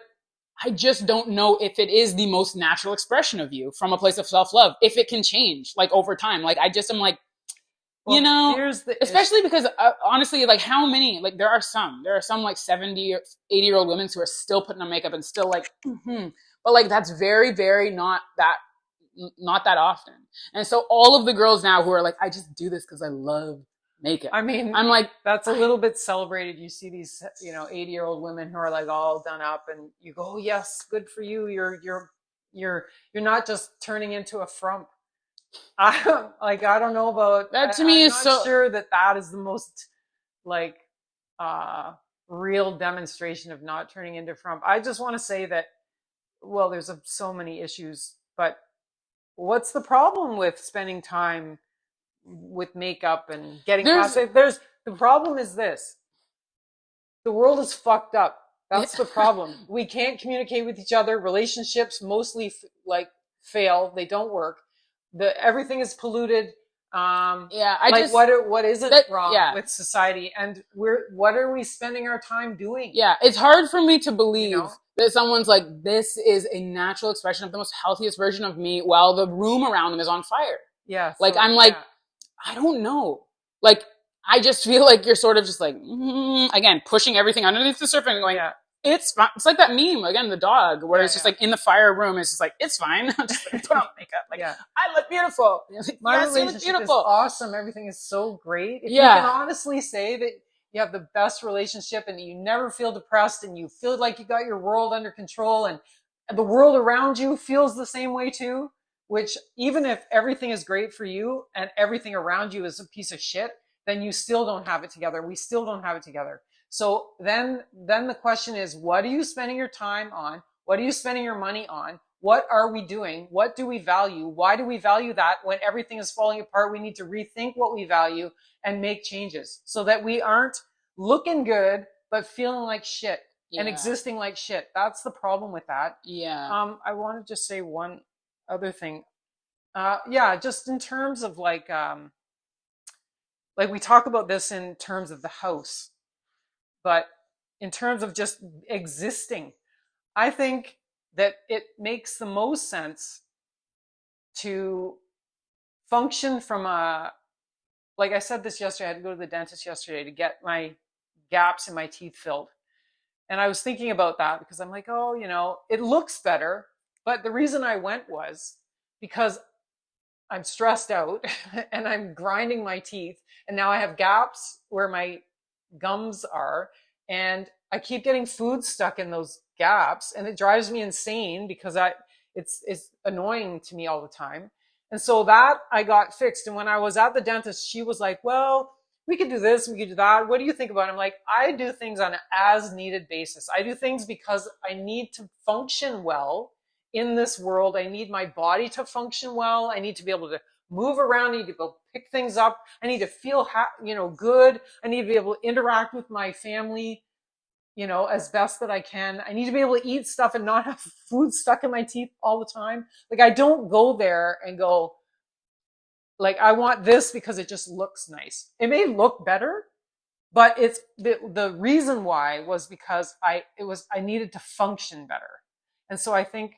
I just don't know if it is the most natural expression of you from a place of self-love, if it can change like over time. Like, I just am like, you Well, know, here's the issue. especially because honestly, like, how many, like, there are some like 70 or 80-year-old women who are still putting on makeup and still like, but like, that's very, very not that often. And so all of the girls now who are like, I just do this because I love makeup. I mean, I'm like, that's a little bit celebrated. You see these, 80-year-old women who are like all done up, and you go, oh, yes, good for you. You're not just turning into a frump. I don't know about. that to me I'm is not so, sure that that is the most like real demonstration of not turning into frump. I just want to say that, well, there's so many issues, but what's the problem with spending time with makeup and getting there's, plastic? There's the problem is this: the world is fucked up. That's the problem. We can't communicate with each other. Relationships mostly like fail. They don't work. Everything is polluted. yeah, Like, what isn't that, wrong yeah, with society? And what are we spending our time doing? yeah, it's hard for me to You believe know? that someone's like, this is a natural expression of the most healthiest version of me while the room around them is on fire. Yeah. Like, So I'm like, yeah. I don't know. Like, I just feel like you're sort of just like, again, pushing everything underneath the surface and going, Yeah. it's fine. It's like that meme, again, the dog, where Yeah. it's just Yeah. like in the fire room, it's just like, it's fine. Just like, put on makeup. Like, Yeah. I look beautiful. Like, My yes, you look relationship is beautiful. awesome. Everything is so great. If you can Yeah. honestly say that you have the best relationship and you never feel depressed and you feel like you got your world under control and the world around you feels the same way too, which even if everything is great for you and everything around you is a piece of shit, then you still don't have it together. We still don't have it together. So then the question is, what are you spending your time on? What are you spending your money on? What are we doing? What do we value? Why do we value that when everything is falling apart? We need to rethink what we value and make changes so that we aren't looking good, but feeling like shit and Yeah. existing like shit. That's the problem with that. Yeah. I want to just say one other thing. Yeah, just in terms of like we talk about this in terms of the house, but in terms of just existing, I think that it makes the most sense to function from a, like I said this yesterday, I had to go to the dentist yesterday to get my gaps in my teeth filled. And I was thinking about that because I'm like, oh, it looks better. But the reason I went was because I'm stressed out and I'm grinding my teeth. And now I have gaps where my gums are. And I keep getting food stuck in those gaps. And it drives me insane because it's annoying to me all the time. And so that I got fixed. And when I was at the dentist, she was like, well, we could do this, we could do that. What do you think about it? I'm like, I do things on an as needed basis. I do things because I need to function well in this world. I need my body to function well. I need to be able to move around. I need to go pick things up. I need to feel, good. I need to be able to interact with my family, as best that I can. I need to be able to eat stuff and not have food stuck in my teeth all the time. Like I don't go there and go, like, I want this because it just looks nice. It may look better, but it's the reason why was because I needed to function better. And so I think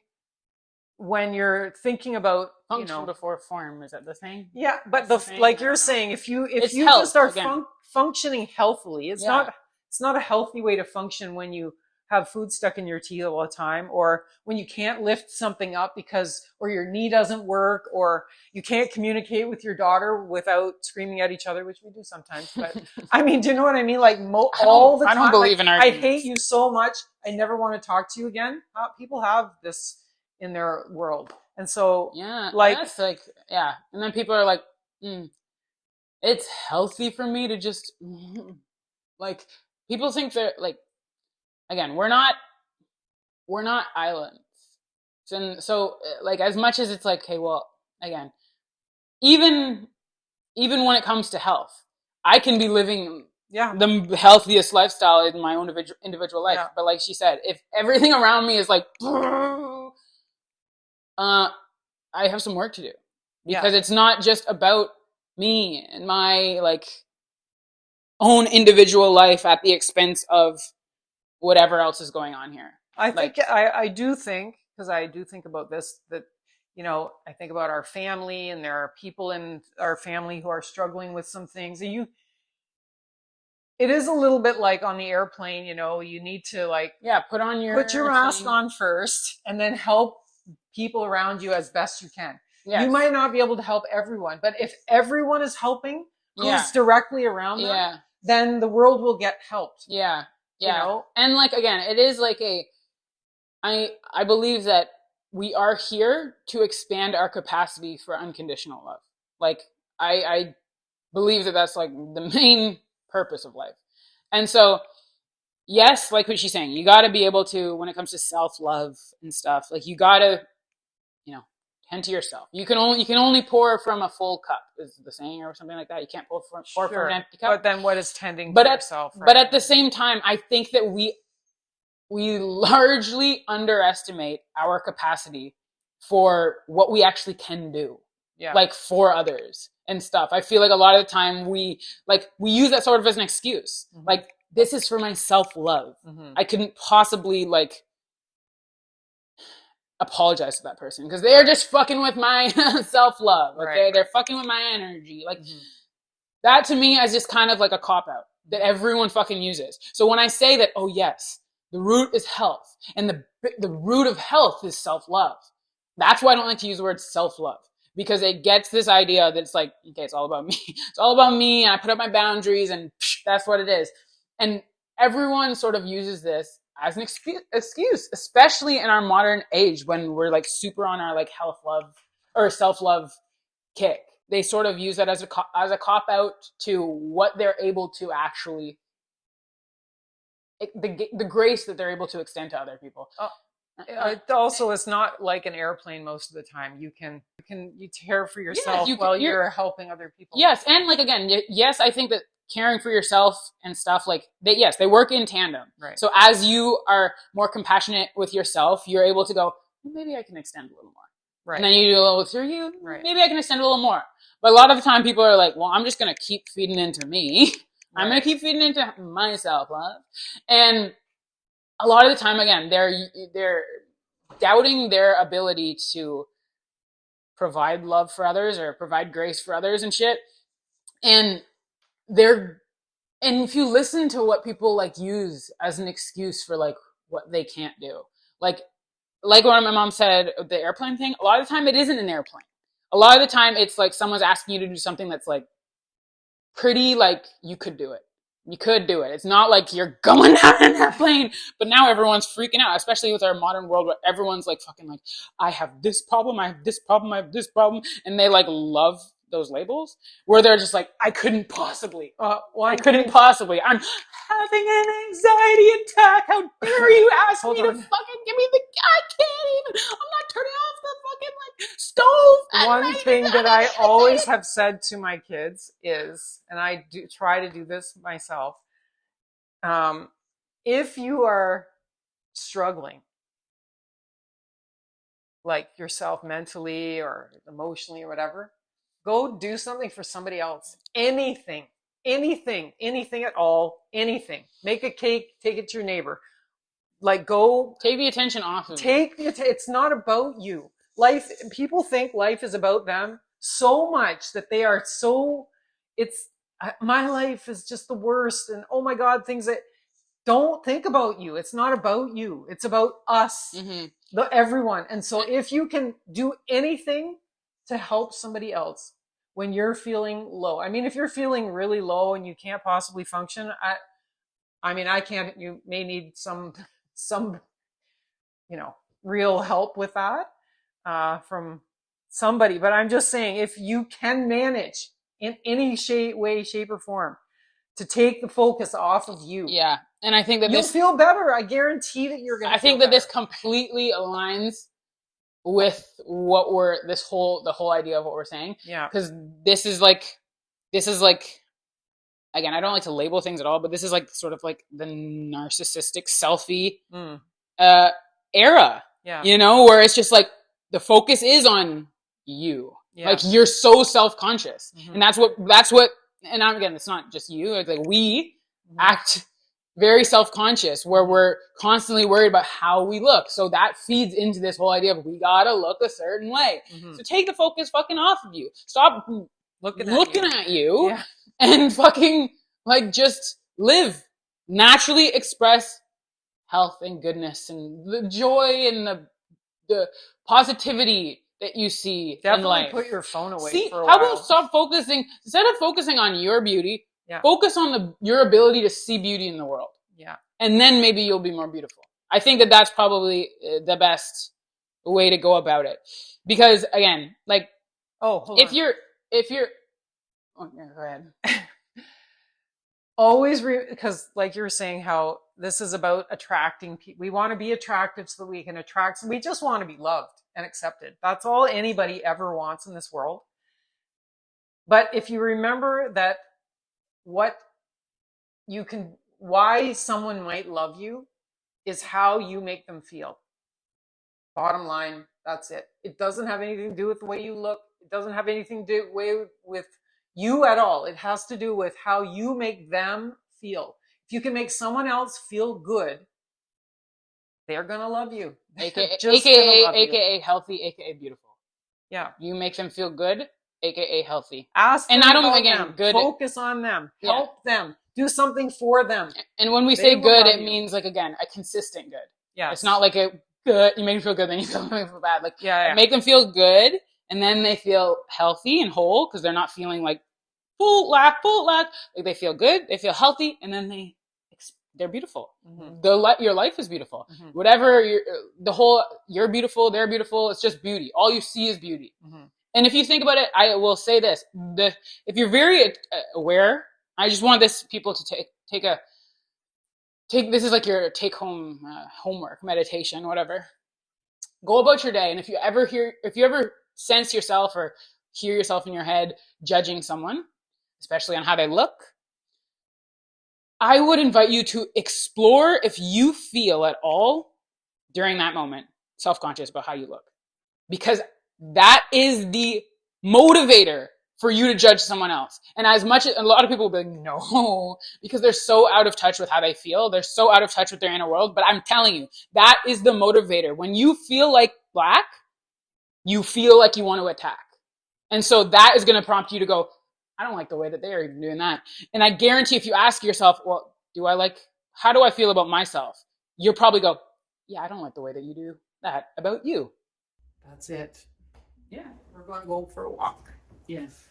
when you're thinking about, Function before form. Is that the thing? yeah, but That's the thing. like you're saying, if It's you just health are again. functioning healthily, Yeah. it's not a healthy way to function when you have food stuck in your teeth all the time, or when you can't lift something up because, or your knee doesn't work, or you can't communicate with your daughter without screaming at each other, which we do sometimes. But I mean, do you know what I mean? Like all the I don't time, like believe in I arguments. hate you so much, I never want to talk to you again. People have this in their world, and so Yeah, like that's like, yeah. And then people are like, it's healthy for me to just, like, people think they're like, again, we're not islands. So like, as much as it's like, okay, well, again, even when it comes to health, I can be living yeah, the healthiest lifestyle in my own individual life. yeah. But like she said, if everything around me is like, I have some work to do Yeah, because it's not just about me and my like own individual life at the expense of whatever else is going on here. I Like, think I do think, because I do think about this, that I think about our family, and there are people in our family who are struggling with some things. And it is a little bit like on the airplane. You need to like yeah, put on put your your mask thing. on first, and then help people around you as best you can. You Yes. might not be able to help everyone, but if everyone is helping Yeah. who's directly around them, Yeah. then the world will get helped. Yeah. You Yeah. know? And like, again, it is like I believe that we are here to expand our capacity for unconditional love. Like, I believe that that's like the main purpose of life. And so, yes, like what she's saying, you got to be able to, when it comes to self-love and stuff, like you got to, you know, tend to yourself. You can only pour from a full cup, is the saying, or something like that. You can't pour from an Sure. empty cup. But then what is tending But to at yourself, but right? at the same time, I think that we largely underestimate our capacity for what we actually can do, Yeah. like for others and stuff. I feel like a lot of the time we use that sort of as an excuse. Mm-hmm. Like, this is for my self-love. Mm-hmm. I couldn't possibly like apologize to that person because they're just fucking with my self-love. Okay, Right. they're fucking with my energy. Like, Mm-hmm. That to me is just kind of like a cop out that everyone fucking uses. So when I say that, oh yes, the root is health, and the root of health is self-love. That's why I don't like to use the word self-love, because it gets this idea that it's like, okay, it's all about me. It's all about me, and I put up my boundaries, and that's what it is. And everyone sort of uses this as an excuse, especially in our modern age when we're like super on our like health love or self-love kick. They sort of use that as a cop out to what they're able to actually the grace that they're able to extend to other people. It also is not like an airplane most of the time. You care for yourself while you're helping other people. Yes, and like again, yes, I think that caring for yourself and stuff like they work in tandem. Right. So as you are more compassionate with yourself, you're able to go, well, maybe I can extend a little more. Right. And then you do a little through you, right. Maybe I can extend a little more. But a lot of the time people are like, well, I'm just going to keep feeding into me. Right. I'm going to keep feeding into myself, love. And a lot of the time, again, they're doubting their ability to provide love for others or provide grace for others and shit. And if you listen to what people like use as an excuse for like what they can't do, like what my mom said, the airplane thing, a lot of the time it isn't an airplane. A lot of the time it's like someone's asking you to do something that's like pretty, like you could do it. You could do it. It's not like you're going down an airplane, but now everyone's freaking out, especially with our modern world where everyone's like fucking like, I have this problem, I have this problem, I have this problem. And they like love those labels where they're just like, I couldn't possibly. I'm having an anxiety attack. How dare you ask me to fucking give me I can't even. I'm not turning off the fucking like stove. One thing that I always have said to my kids is, and I do try to do this myself, if you are struggling, like yourself mentally or emotionally or whatever, go do something for somebody else. Anything at all, anything. Make a cake, take it to your neighbor. Like go take the attention off of you. It's not about you. People think life is about them so much that they are so, my life is just the worst. And oh my God, things that don't think about you. It's not about you. It's about us, everyone. And so if you can do anything to help somebody else when you're feeling low, I mean, if you're feeling really low and you can't possibly function, I can't, you may need some, real help with that, from somebody. But I'm just saying, if you can manage in any way, shape or form to take the focus off of you. Yeah. And I think that you'll feel better. I guarantee that you're going to feel better. I think that this completely aligns with the whole idea of what we're saying. Yeah. Because this is like, again, I don't like to label things at all, but this is like sort of like the narcissistic selfie era. Yeah. Where it's just like the focus is on you. Yeah. Like you're so self-conscious. And that's what, and again, it's not just you, it's like we act very self-conscious where we're constantly worried about how we look. So that feeds into this whole idea of we gotta look a certain way. So take the focus fucking off of you. Stop looking at you and fucking like just live. Naturally express health and goodness and the joy and the positivity that you see in life. Definitely put your phone away for a while. How about stop focusing, instead of focusing on your beauty, focus on your ability to see beauty in the world. Yeah. And then maybe you'll be more beautiful. I think that that's probably the best way to go about it. Because again, like, if you're, oh, yeah, go ahead. Always, because like you were saying, how this is about attracting people. We want to be attractive so that we can attract. We just want to be loved and accepted. That's all anybody ever wants in this world. But if you remember that why someone might love you is how you make them feel. Bottom line, that's it. It doesn't have anything to do with the way you look. It doesn't have anything to do with you at all. It has to do with how you make them feel. If you can make someone else feel good, they're going to love you. AKA healthy, AKA beautiful. Yeah. You make them feel good, aka healthy. Ask And them I don't, about again, them. good. Focus on them. Yeah. Help them. Do something for them. And when we They say will good, love it you. means like, again, a consistent good. It's not Yes. like a good, you make me feel good, then you feel bad. Like, Yeah, yeah. make them feel good, and then they feel healthy and whole because they're not feeling like full lack. Like they feel good, they feel healthy, and then they're beautiful. Mm-hmm. Your life is beautiful. Mm-hmm. Whatever you're beautiful, they're beautiful. It's just beauty. All you see is beauty. Mm-hmm. And if you think about it, I will say this: if you're very aware, I just want this people to take this is like your take home homework, meditation, whatever. Go about your day, and if you ever sense yourself or hear yourself in your head judging someone, especially on how they look, I would invite you to explore if you feel at all during that moment self-conscious about how you look, because that is the motivator for you to judge someone else. And as much as a lot of people will be like, no, because they're so out of touch with how they feel, they're so out of touch with their inner world. But I'm telling you, that is the motivator. When you feel like black, you feel like you want to attack. And so that is going to prompt you to go, I don't like the way that they are even doing that. And I guarantee if you ask yourself, well, how do I feel about myself? You'll probably go, yeah, I don't like the way that you do that about you. That's it. Yeah. We're going to go for a walk. Yes.